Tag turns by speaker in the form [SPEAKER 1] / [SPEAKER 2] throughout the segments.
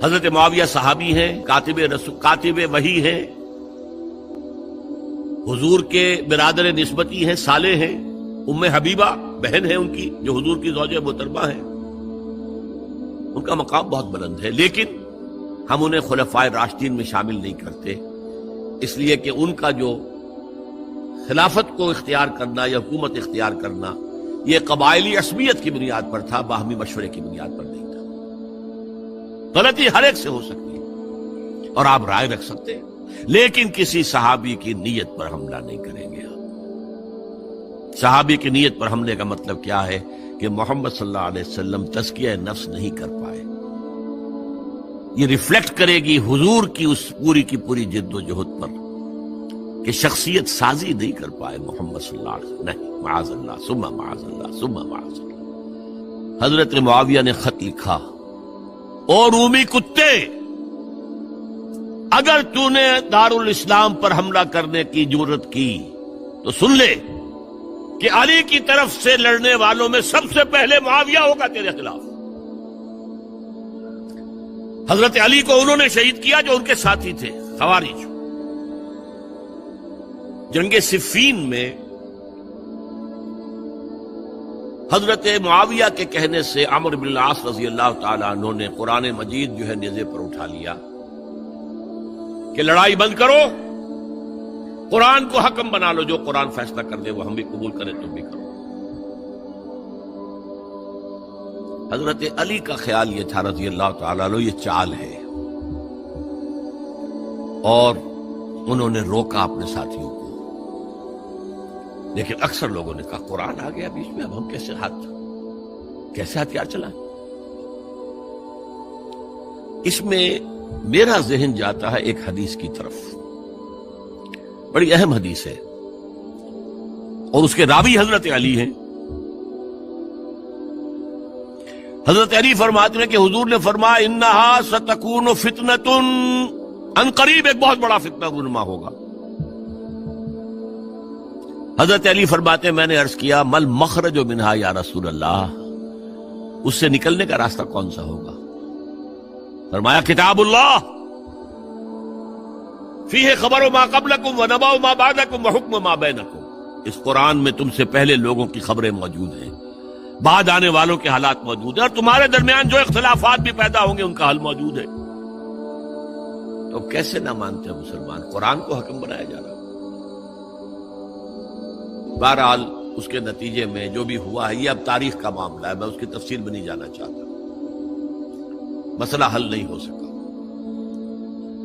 [SPEAKER 1] حضرت معاویہ صحابی ہیں، کاتب وحی ہیں، حضور کے برادر نسبتی ہیں، صالح ہیں، ام حبیبہ بہن ہے ان کی جو حضور کی زوجہ محترمہ ہیں، ان کا مقام بہت بلند ہے، لیکن ہم انہیں خلفائے راشدین میں شامل نہیں کرتے، اس لیے کہ ان کا جو خلافت کو اختیار کرنا یا حکومت اختیار کرنا یہ قبائلی عصبیت کی بنیاد پر تھا، باہمی مشورے کی بنیاد پر نہیں تھا۔ غلطی ہر ایک سے ہو سکتی ہے اور آپ رائے رکھ سکتے ہیں، لیکن کسی صحابی کی نیت پر حملہ نہیں کریں گے آپ۔ صحابی کی نیت پر حملے کا مطلب کیا ہے کہ محمد صلی اللہ علیہ وسلم تزکیہ نفس نہیں کر پائے، یہ ریفلیکٹ کرے گی حضور کی اس پوری جد و جہد پر کہ شخصیت سازی نہیں کر پائے محمد صلی اللہ علیہ وسلم، نہیں، معاذ اللہ ثم معاذ اللہ ثم معاذ اللہ۔ حضرت معاویہ نے خط لکھا، اور رومی کتے، اگر تو نے دارالاسلام پر حملہ کرنے کی جرت کی تو سن لے کہ علی کی طرف سے لڑنے والوں میں سب سے پہلے معاویہ ہوگا تیرے خلاف۔ حضرت علی کو انہوں نے شہید کیا جو ان کے ساتھی تھے، خوارج۔ جنگ صفین میں حضرت معاویہ کے کہنے سے عمرو بن العاص رضی اللہ تعالیٰ عنہ نے قرآن مجید جو ہے نیزے پر اٹھا لیا کہ لڑائی بند کرو، قرآن کو حکم بنا لو، جو قرآن فیصلہ کر دے وہ ہم بھی قبول کریں، تم بھی کرو۔ حضرت علی کا خیال یہ تھا رضی اللہ تعالیٰ عنہ یہ چال ہے، اور انہوں نے روکا اپنے ساتھیوں کو، لیکن اکثر لوگوں نے کہا قرآن آ گیا بیچ میں، اب ہم کیسے ہتھیار چلائیں؟ اس میں میرا ذہن جاتا ہے ایک حدیث کی طرف، بڑی اہم حدیث ہے، اور اس کے راوی حضرت علی ہیں۔ حضرت علی فرماتے ہیں کہ حضور نے فرمایا انہا ستکون فتنۃ، ان قریب ایک بہت بڑا فتنہ رونما ہوگا۔ حضرت علی فرماتے ہیں میں نے عرض کیا مل مخرج منہا یا رسول اللہ، اس سے نکلنے کا راستہ کون سا ہوگا؟ فرمایا کتاب اللہ فیہ خبر ما قبلکم ونبأ ما بعدکم وحکم ما بینکم، اس قرآن میں تم سے پہلے لوگوں کی خبریں موجود ہیں، بعد آنے والوں کے حالات موجود ہیں، اور تمہارے درمیان جو اختلافات بھی پیدا ہوں گے ان کا حل موجود ہے۔ تو کیسے نہ مانتے ہیں مسلمان؟ قرآن کو حکم بنایا جا رہا۔ بہرحال اس کے نتیجے میں جو بھی ہوا ہے یہ اب تاریخ کا معاملہ ہے، میں اس کی تفصیل میں نہیں جانا چاہتا، مسئلہ حل نہیں ہو سکا،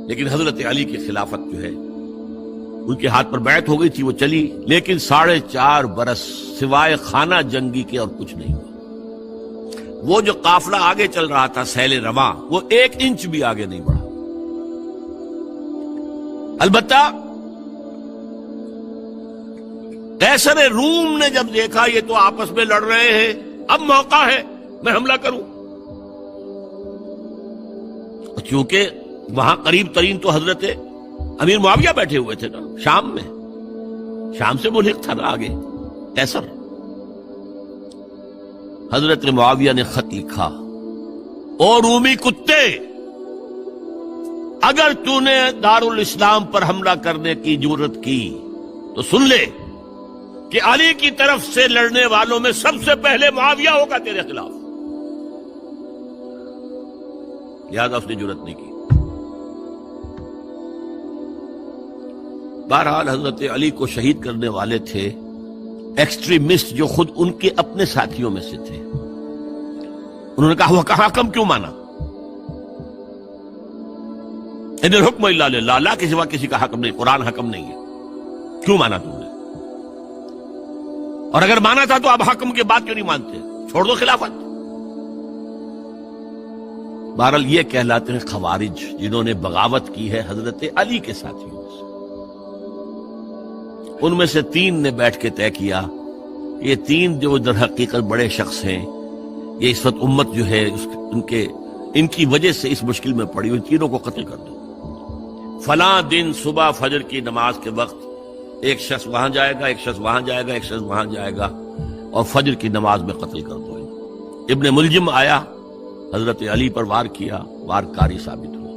[SPEAKER 1] لیکن حضرت علی کی خلافت جو ہے ان کے ہاتھ پر بیعت ہو گئی تھی، وہ چلی، لیکن 4.5 برس سوائے خانہ جنگی کے اور کچھ نہیں ہوا۔ وہ جو قافلہ آگے چل رہا تھا سیل رواں، وہ 1 انچ بھی آگے نہیں بڑھا۔ البتہ قیصر روم نے جب دیکھا یہ تو آپس میں لڑ رہے ہیں، اب موقع ہے میں حملہ کروں، چونکہ وہاں قریب ترین تو حضرت امیر معاویہ بیٹھے ہوئے تھے نا، شام میں، شام سے ملحق تھا نا آگے قیصر۔ حضرت معاویہ نے خط لکھا، او رومی کتے، اگر تو نے دارالاسلام پر حملہ کرنے کی جرت کی تو سن لے کہ علی کی طرف سے لڑنے والوں میں سب سے پہلے معاویہ ہوگا تیرے خلاف۔ لہذا اس نے جرت نہیں کی۔ بہرحال حضرت علی کو شہید کرنے والے تھے ایکسٹریمسٹ جو خود ان کے اپنے ساتھیوں میں سے تھے۔ انہوں نے کہا وہ کہاں حکم کیوں مانا؟ ان الحکم الا للہ، اللہ کے سوا کسی کا حکم نہیں، قرآن حکم نہیں ہے، کیوں مانا تم نے؟ اور اگر مانا تھا تو اب حکم کے بعد کیوں نہیں مانتے؟ چھوڑ دو خلافت۔ بہرحال یہ کہلاتے ہیں خوارج، جنہوں نے بغاوت کی ہے حضرت علی کے ساتھیوں سے۔ ان میں سے 3 نے بیٹھ کے طے کیا کہ یہ 3 جو در حقیقت بڑے شخص ہیں، یہ اس وقت امت جو ہے ان کی وجہ سے اس مشکل میں پڑی، ان تینوں کو قتل کر دو۔ فلاں دن صبح فجر کی نماز کے وقت ایک شخص وہاں جائے گا، ایک شخص وہاں جائے گا، ایک شخص وہاں جائے گا، اور فجر کی نماز میں قتل کر دو۔ ابن ملجم آیا حضرت علی پر وار کیا، وار کاری ثابت ہوا۔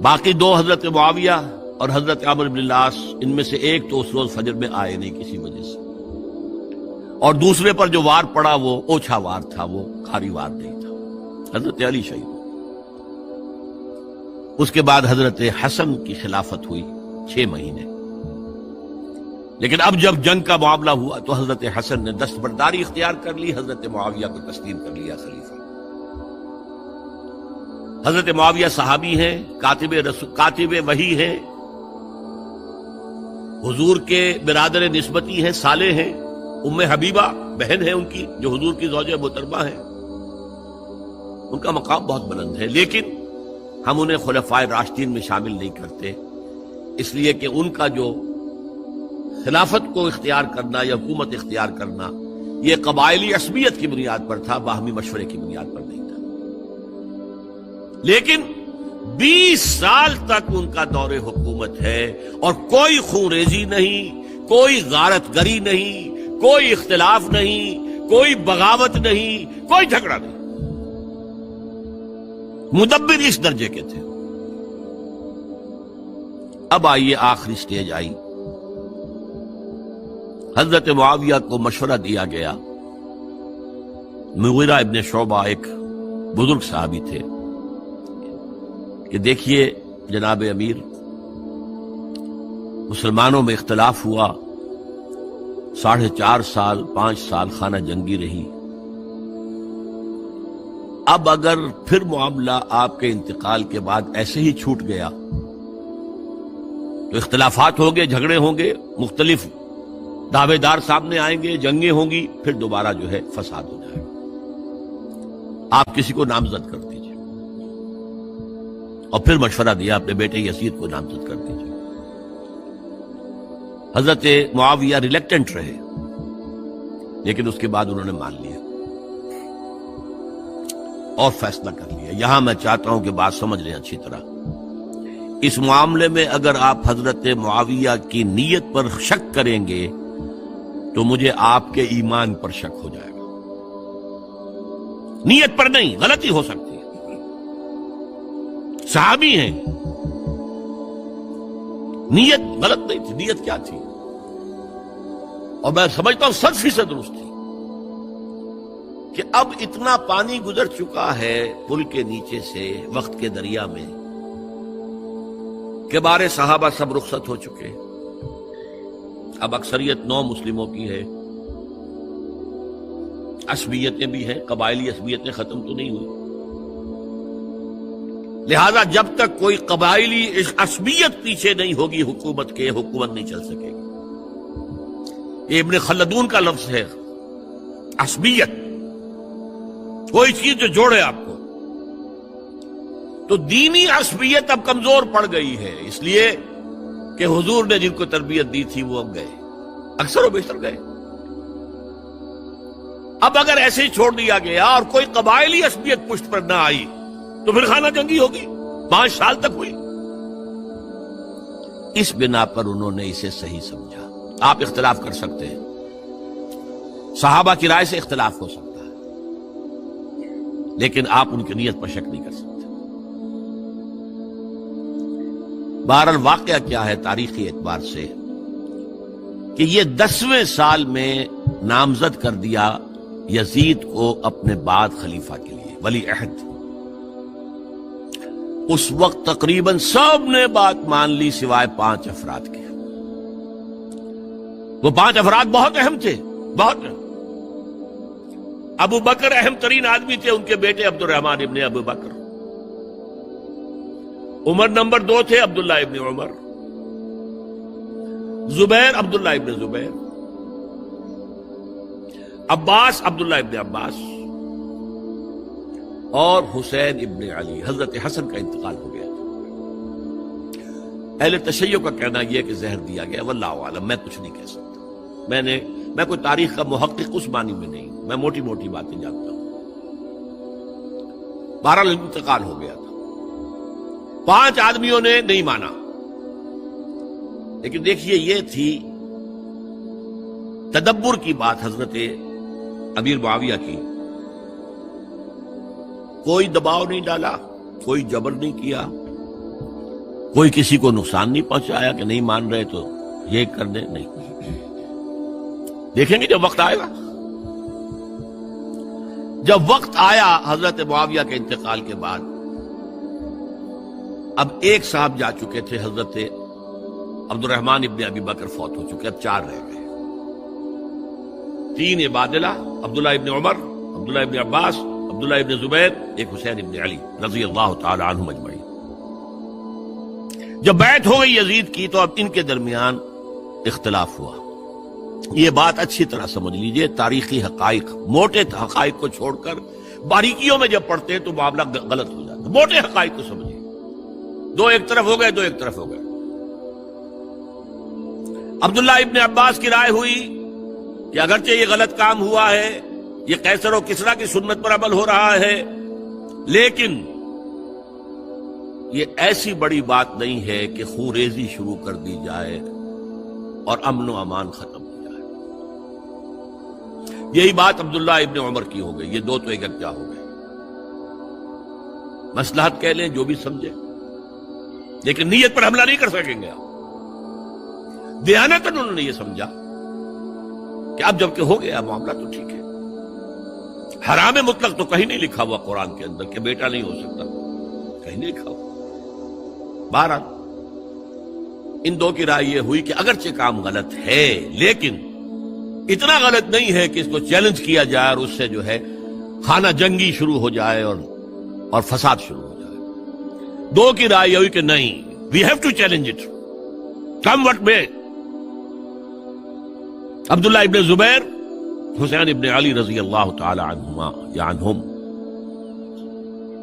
[SPEAKER 1] باقی دو حضرت معاویہ اور حضرت عمرو بن العاص، ان میں سے ایک تو اس روز فجر میں آئے نہیں کسی وجہ سے، اور دوسرے پر جو وار پڑا وہ اوچھا وار تھا، وہ کاری وار نہیں تھا۔ حضرت علی شہید ہوئے۔ اس کے بعد حضرت حسن کی خلافت ہوئی 6 مہینے، لیکن اب جب جنگ کا معاملہ ہوا تو حضرت حسن نے دستبرداری اختیار کر لی، حضرت معاویہ کو تسلیم کر لیا خلیفہ۔ حضرت معاویہ صحابی ہیں، کاتب وحی ہیں، حضور کے برادر نسبتی ہیں، صالح ہیں، ام حبیبہ بہن ہے ان کی جو حضور کی زوجہ محترمہ ہے، ان کا مقام بہت بلند ہے، لیکن ہم انہیں خلفائے راشدین میں شامل نہیں کرتے، اس لیے کہ ان کا جو خلافت کو اختیار کرنا یا حکومت اختیار کرنا یہ قبائلی عصبیت کی بنیاد پر تھا، باہمی مشورے کی بنیاد پر نہیں تھا۔ لیکن 20 سال تک ان کا دور حکومت ہے اور کوئی خون ریزی نہیں، کوئی غارت گری نہیں، کوئی اختلاف نہیں، کوئی بغاوت نہیں، کوئی جھگڑا نہیں۔ مدبر اس درجے کے تھے۔ اب آئیے آخری سٹیج آئی، حضرت معاویہ کو مشورہ دیا گیا۔ مغیرہ ابن شعبہ ایک بزرگ صحابی تھے کہ دیکھیے جناب امیر، مسلمانوں میں اختلاف ہوا، 4.5 سال 5 سال خانہ جنگی رہی، اب اگر پھر معاملہ آپ کے انتقال کے بعد ایسے ہی چھوٹ گیا تو اختلافات ہوں گے، جھگڑے ہوں گے، مختلف دعوے دار سامنے آئیں گے، جنگیں ہوں گی، پھر دوبارہ جو ہے فساد ہو جائے گا۔ آپ کسی کو نامزد کر دیجیے، اور پھر مشورہ دیا اپنے بیٹے یزید کو نامزد کر دیجیے۔ حضرت معاویہ ریلیکٹنٹ رہے، لیکن اس کے بعد انہوں نے مان لیا اور فیصلہ کر لیا۔ یہاں میں چاہتا ہوں کہ بات سمجھ لیں اچھی طرح، اس معاملے میں اگر آپ حضرت معاویہ کی نیت پر شک کریں گے تو مجھے آپ کے ایمان پر شک ہو جائے گا۔ نیت پر نہیں، غلطی ہو سکتی ہے، صحابی ہیں، نیت غلط نہیں تھی، نیت کیا تھی؟ اور میں سمجھتا ہوں 100% درست تھی کہ اب اتنا پانی گزر چکا ہے پل کے نیچے سے وقت کے دریا میں کہ بارے صحابہ سب رخصت ہو چکے، اب اکثریت 9 مسلموں کی ہے، عصبیتیں بھی ہیں، قبائلی عصبیتیں ختم تو نہیں ہوئی، لہذا جب تک کوئی قبائلی عصبیت پیچھے نہیں ہوگی حکومت کے، حکومت نہیں چل سکے گی۔ یہ ابن خلدون کا لفظ ہے، عصبیت، کوئی چیز جو جوڑے آپ کو۔ تو دینی عصبیت اب کمزور پڑ گئی ہے، اس لیے کہ حضور نے جن کو تربیت دی تھی وہ اب گئے، اکثر و بیشتر گئے۔ اب اگر ایسے ہی چھوڑ دیا گیا اور کوئی قبائلی عصبیت پشت پر نہ آئی تو پھر خانہ جنگی ہوگی، 5 سال تک ہوئی۔ اس بنا پر انہوں نے اسے صحیح سمجھا۔ آپ اختلاف کر سکتے ہیں، صحابہ کی رائے سے اختلاف ہو سکتا ہے، لیکن آپ ان کی نیت پر شک نہیں کر سکتے۔ بہرحال واقعہ کیا ہے تاریخی اعتبار سے کہ یہ 10ویں سال میں نامزد کر دیا یزید کو اپنے بعد خلیفہ کے لیے، ولی عہد۔ اس وقت تقریباً سب نے بات مان لی سوائے 5 افراد کے۔ وہ 5 افراد بہت اہم تھے، بہت اہم۔ ابو بکر اہم ترین آدمی تھے، ان کے بیٹے عبد الرحمن ابن ابو بکر۔ عمر نمبر 2 تھے، عبداللہ ابن عمر۔ زبیر عبداللہ ابن زبیر۔ عباس عبداللہ ابن عباس، اور حسین ابن علی۔ حضرت حسن کا انتقال ہو گیا۔ اہل تشیع کا کہنا یہ کہ زہر دیا گیا، واللہ اعلم، میں کچھ نہیں کہہ سکتا۔ میں کوئی تاریخ کا محقق اس معنی میں نہیں، میں موٹی موٹی باتیں جانتا ہوں۔ بہرحال انتقال ہو گیا تھا، 5 آدمیوں نے نہیں مانا، لیکن دیکھیے یہ تھی تدبر کی بات حضرت امیر معاویہ کی کوئی دباؤ نہیں ڈالا، کوئی جبر نہیں کیا، کوئی کسی کو نقصان نہیں پہنچایا کہ نہیں مان رہے تو یہ کر دیں، نہیں۔ دیکھیں گے جب وقت آئے گا۔ جب وقت آیا حضرت معاویہ کے انتقال کے بعد، اب ایک صاحب جا چکے تھے، حضرت عبد الرحمن ابن ابی بکر فوت ہو چکے، اب 4 رہ گئے، 3 عبادلہ، عبداللہ ابن عمر، عبداللہ ابن عباس، عبداللہ ابن زبیر، ایک حسین ابن علی رضی اللہ تعالی عنہم اجمعین۔ جب بیعت ہو گئی یزید کی تو اب ان کے درمیان اختلاف ہوا۔ یہ بات اچھی طرح سمجھ لیجئے، تاریخی حقائق، موٹے حقائق کو چھوڑ کر باریکیوں میں جب پڑھتے ہیں تو معاملہ غلط ہو جاتا ہے۔ موٹے حقائق کو سمجھیے، 2 ایک طرف ہو گئے، 2 ایک طرف ہو گئے۔ عبداللہ ابن عباس کی رائے ہوئی کہ اگرچہ یہ غلط کام ہوا ہے، یہ قیصر و کسریٰ کی سنت پر عمل ہو رہا ہے، لیکن یہ ایسی بڑی بات نہیں ہے کہ خون ریزی شروع کر دی جائے اور امن و امان ختم ہو جائے۔ یہی بات عبداللہ ابن عمر کی ہو گئی، یہ 2 تو یکجا ہو گئے۔ مصلحت کہہ لیں جو بھی سمجھے، لیکن نیت پر حملہ نہیں کر سکیں گے آپ۔ دیانتاً انہوں نے یہ سمجھا کہ اب جب کہ ہو گیا معاملہ تو ٹھیک ہے۔ حرام مطلق تو کہیں نہیں لکھا ہوا قرآن کے اندر کہ بیٹا نہیں ہو سکتا، کہیں نہیں لکھا ہوا۔ بہرحال ان 2 کی رائے یہ ہوئی کہ اگرچہ کام غلط ہے لیکن اتنا غلط نہیں ہے کہ اس کو چیلنج کیا جائے اور اس سے جو ہے خانہ جنگی شروع ہو جائے اور فساد شروع ہو جائے۔ 2 کی رائے یہ ہوئی کہ نہیں، we have to challenge it come what میں۔ عبداللہ ابن زبیر، حسین ابن علی رضی اللہ تعالی عنہما یا عنہم،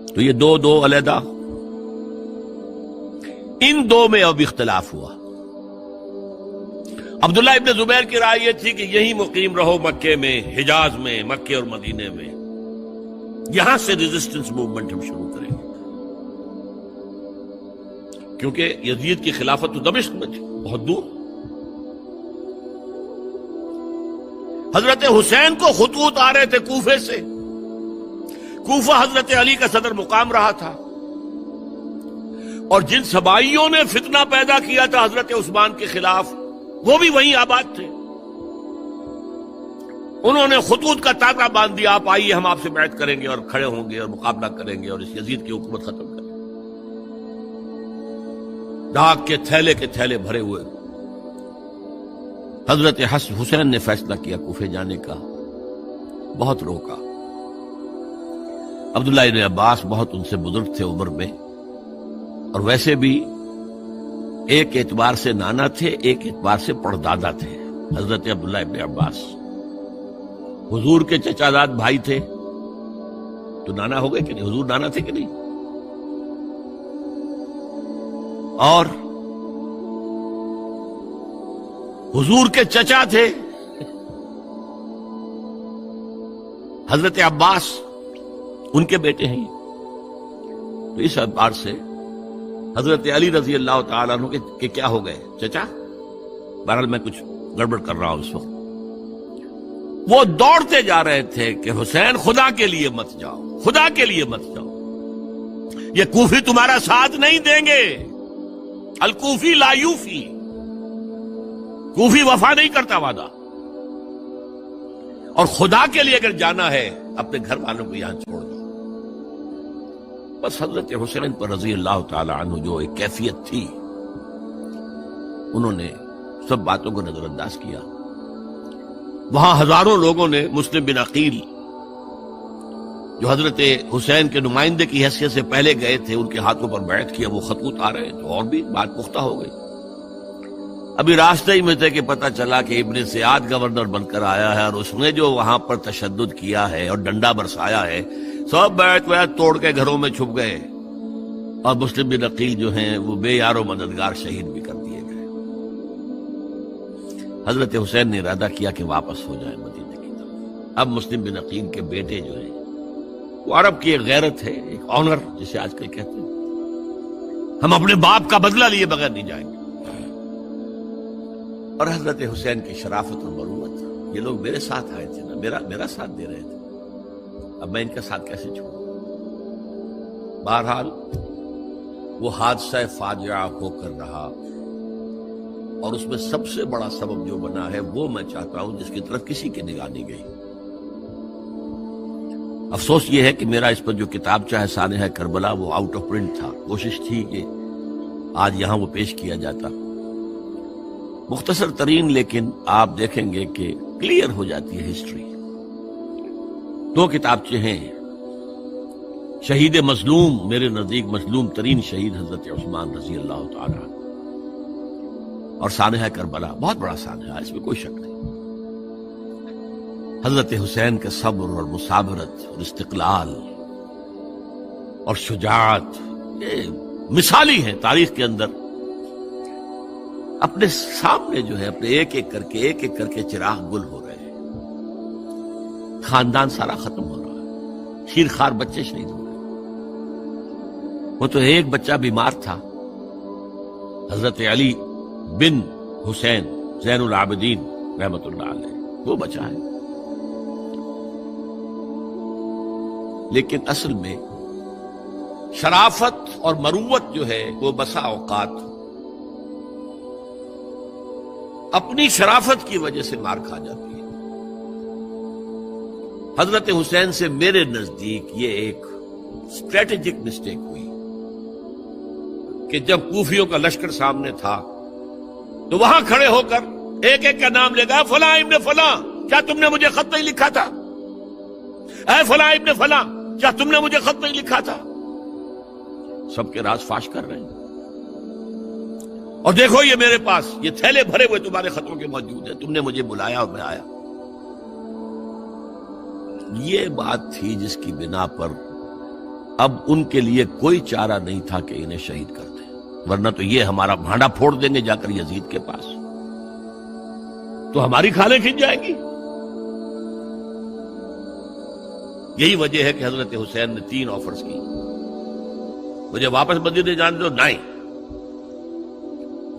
[SPEAKER 1] تو یہ 2 علیحدہ۔ ان 2 میں اب اختلاف ہوا۔ عبداللہ ابن زبیر کی رائے یہ تھی کہ یہی مقیم رہو مکے میں، حجاز میں، مکے اور مدینے میں، یہاں سے ریزسٹنس موومنٹ ہم شروع کریں گے، کیونکہ یزید کی خلافت تو دمشق میں تھی، بہت دور۔ حضرت حسین کو خطوط آ رہے تھے کوفے سے، کوفہ حضرت علی کا صدر مقام رہا تھا، اور جن سبائیوں نے فتنہ پیدا کیا تھا حضرت عثمان کے خلاف وہ بھی وہیں آباد تھے۔ انہوں نے خطوط کا تاطا باندھ دیا، آپ آئیے ہم آپ سے بیعت کریں گے اور کھڑے ہوں گے اور مقابلہ کریں گے اور اس یزید کی حکومت ختم کریں گے۔ ڈاک کے تھیلے بھرے ہوئے حضرت حسین نے فیصلہ کیا کوفے جانے کا، بہت روکا۔ عبداللہ ابن عباس بہت ان سے بزرگ تھے عمر میں، اور ویسے بھی ایک اعتبار سے نانا تھے، ایک اعتبار سے پردادا تھے حضرت عبداللہ ابن عباس۔ حضور کے چچا زاد بھائی تھے تو نانا ہو گئے کہ نہیں؟ حضور نانا تھے کہ نہیں؟ اور حضور کے چچا تھے حضرت عباس، ان کے بیٹے ہیں۔ تو اس اعتبار سے حضرت علی رضی اللہ تعالیٰ عنہ کہ کیا ہو گئے چچا، بہرحال میں کچھ گڑبڑ کر رہا ہوں اس وقت، وہ دوڑتے جا رہے تھے کہ حسین خدا کے لیے مت جاؤ، خدا کے لیے مت جاؤ، یہ کوفی تمہارا ساتھ نہیں دیں گے، الکوفی لا یوفی، کوفی وفا نہیں کرتا وعدہ، اور خدا کے لیے اگر جانا ہے اپنے گھر والوں کو یہاں چھوڑ دو۔ بس حضرت حسین پر رضی اللہ تعالی عنہ جو ایک کیفیت تھی، انہوں نے سب باتوں کو نظر انداز کیا۔ وہاں ہزاروں لوگوں نے مسلم بن عقیل جو حضرت حسین کے نمائندے کی حیثیت سے پہلے گئے تھے، ان کے ہاتھوں پر بیعت کیا، وہ خطوط آ رہے تو اور بھی بات پختہ ہو گئی۔ ابھی راستے ہی میں تھے کہ پتہ چلا کہ ابن سیاد گورنر بن کر آیا ہے، اور اس نے جو وہاں پر تشدد کیا ہے اور ڈنڈا برسایا ہے، سب بیعت توڑ کے گھروں میں چھپ گئے، اور مسلم بن عقیل جو ہیں وہ بے یار و مددگار شہید بھی کر دیے گئے۔ حضرت حسین نے ارادہ کیا کہ واپس ہو جائے مدینے کی طرف۔ اب مسلم بن عقیل کے بیٹے جو ہیں، وہ عرب کی ایک غیرت ہے، ایک آنر جسے آج کل کہتے ہیں، ہم اپنے باپ کا بدلہ لیے بغیر نہیں جائیں گے، اور حضرت حسین کی شرافت اور مروت، یہ لوگ میرے ساتھ آئے تھے نا، میرا ساتھ دے رہے تھے، اب میں ان کا ساتھ کیسے چھوڑوں؟ بہرحال وہ حادثہ فاجعہ ہو کر رہا، اور اس میں سب سے بڑا سبب جو بنا ہے وہ میں چاہتا ہوں جس کی طرف کسی کی نگاہ نہیں گئی۔ افسوس یہ ہے کہ میرا اس پر جو کتابچہ ہے سانحہ کربلا وہ آؤٹ آف پرنٹ تھا، کوشش تھی کہ آج یہاں وہ پیش کیا جاتا، مختصر ترین، لیکن آپ دیکھیں گے کہ کلیئر ہو جاتی ہے ہسٹری۔ دو کتابچے ہیں، شہید مظلوم، میرے نزدیک مظلوم ترین شہید حضرت عثمان رضی اللہ تعالی عنہ، اور سانحہ کربلا، بہت بڑا سانحہ، اس میں کوئی شک نہیں۔ حضرت حسین کے صبر اور مثابرت اور استقلال اور شجاعت یہ مثالی ہیں تاریخ کے اندر۔ اپنے سامنے جو ہے اپنے ایک ایک کر کے چراغ گل ہو رہے ہیں، خاندان سارا ختم ہو رہا ہے، شیر خوار بچے شہید ہو رہے ہیں۔ وہ تو ایک بچہ بیمار تھا، حضرت علی بن حسین زین العابدین رحمت اللہ علیہ، وہ بچا ہے۔ لیکن اصل میں شرافت اور مروت جو ہے وہ بسا اوقات اپنی شرافت کی وجہ سے مار کھا جاتی ہے۔ حضرت حسین سے میرے نزدیک یہ ایک اسٹریٹجک مسٹیک ہوئی کہ جب کوفیوں کا لشکر سامنے تھا تو وہاں کھڑے ہو کر ایک ایک کا نام لے گا، فلاں ابن فلاں، کیا تم نے مجھے خط نہیں لکھا تھا؟ اے فلاں ابن فلاں، کیا تم نے مجھے خط نہیں لکھا تھا؟ سب کے راز فاش کر رہے ہیں، اور دیکھو یہ میرے پاس یہ تھیلے بھرے ہوئے تمہارے خطوں کے موجود ہیں، تم نے مجھے بلایا اور میں آیا۔ یہ بات تھی جس کی بنا پر اب ان کے لیے کوئی چارہ نہیں تھا کہ انہیں شہید کر دیں، ورنہ تو یہ ہمارا بھانڈا پھوڑ دیں گے جا کر یزید کے پاس، تو ہماری کھالیں کھنچ جائیں گی۔ یہی وجہ ہے کہ حضرت حسین نے 3 آفرز کی، مجھے واپس مدینے جانے دو، نہیں،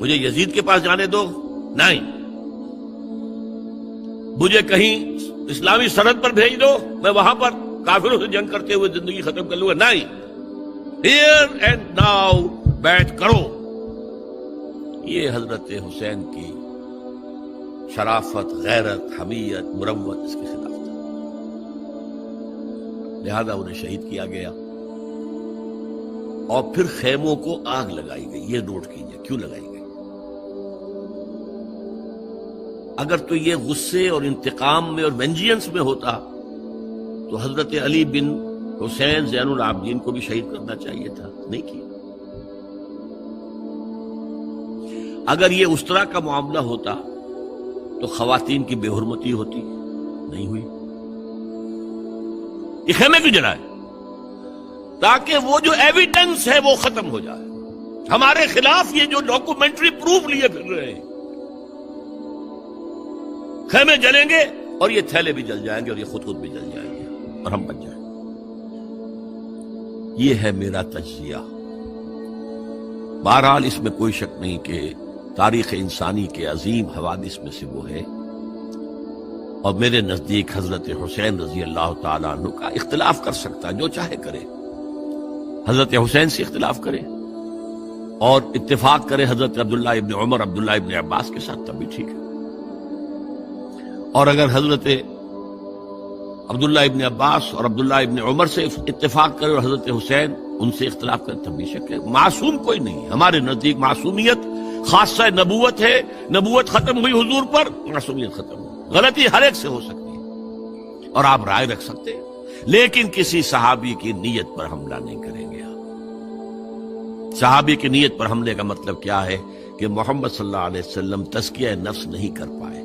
[SPEAKER 1] مجھے یزید کے پاس جانے دو، نہیں، مجھے کہیں اسلامی سرحد پر بھیج دو، میں وہاں پر کافروں سے جنگ کرتے ہوئے زندگی ختم کر لوں گا، نہیں، ہیئر اینڈ ناؤ بیٹھ کرو۔ یہ حضرت حسین کی شرافت، غیرت، حمیت، مروت اس کے خلاف تھا، لہذا انہیں شہید کیا گیا، اور پھر خیموں کو آگ لگائی گئی۔ یہ نوٹ کیجئے کیوں لگائی گئی۔ اگر تو یہ غصے اور انتقام میں اور وینجینس میں ہوتا تو حضرت علی بن حسین زین العابدین کو بھی شہید کرنا چاہیے تھا، نہیں کیا۔ اگر یہ اس طرح کا معاملہ ہوتا تو خواتین کی بے حرمتی ہوتی، نہیں ہوئی۔ یہ خیمے کیوں جلائے؟ تاکہ وہ جو ایویڈنس ہے وہ ختم ہو جائے، ہمارے خلاف یہ جو ڈاکومنٹری پروف لیے پھر رہے ہیں، خیمے جلیں گے اور یہ تھیلے بھی جل جائیں گے اور یہ خود بھی جل جائیں گے اور ہم بچ جائیں گے۔ یہ ہے میرا تجزیہ۔ بہرحال اس میں کوئی شک نہیں کہ تاریخ انسانی کے عظیم حوادث میں سے وہ ہے، اور میرے نزدیک حضرت حسین رضی اللہ تعالیٰ عنہ کا اختلاف کر سکتا ہے، جو چاہے کرے، حضرت حسین سے اختلاف کرے اور اتفاق کرے حضرت عبداللہ ابن عمر، عبداللہ ابن عباس کے ساتھ، تب بھی ٹھیک ہے، اور اگر حضرت عبداللہ ابن عباس اور عبداللہ ابن عمر سے اتفاق کرے اور حضرت حسین ان سے اختلاف کرے، تب بھی شک ہے۔ معصوم کوئی نہیں، ہمارے نزدیک معصومیت خاصہ نبوت ہے، نبوت ختم ہوئی حضور پر، معصومیت ختم ہوئی، غلطی ہر ایک سے ہو سکتی ہے اور آپ رائے رکھ سکتے ہیں، لیکن کسی صحابی کی نیت پر حملہ نہیں کریں گے۔ صحابی کی نیت پر حملے کا مطلب کیا ہے کہ محمد صلی اللہ علیہ وسلم تزکیہ نفس نہیں کر پائے،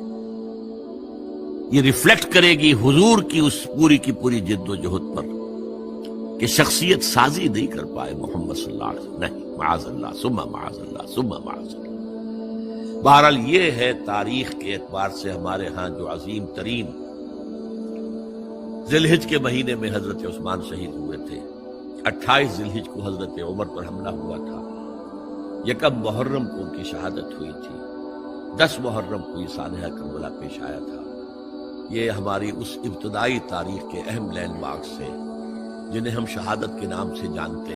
[SPEAKER 1] یہ ریفلیکٹ کرے گی حضور کی اس پوری کی پوری جد و جہد پر کہ شخصیت سازی نہیں کر پائے محمد صلی اللہ علیہ وسلم، نہیں، معاذ اللہ ثم معاذ اللہ ثم معاذ اللہ۔ بہرحال یہ ہے تاریخ کے اعتبار سے ہمارے ہاں جو عظیم ترین ذی الحج کے مہینے میں حضرت عثمان شہید ہوئے تھے، 28 ذی الحج کو حضرت عمر پر حملہ ہوا تھا، 1 محرم کو ان کی شہادت ہوئی تھی، 10 محرم کو یہ سانحہ کربلا پیش آیا تھا۔ یہ ہماری اس ابتدائی تاریخ کے اہم لینڈ مارکس ہیں جنہیں ہم شہادت کے نام سے جانتے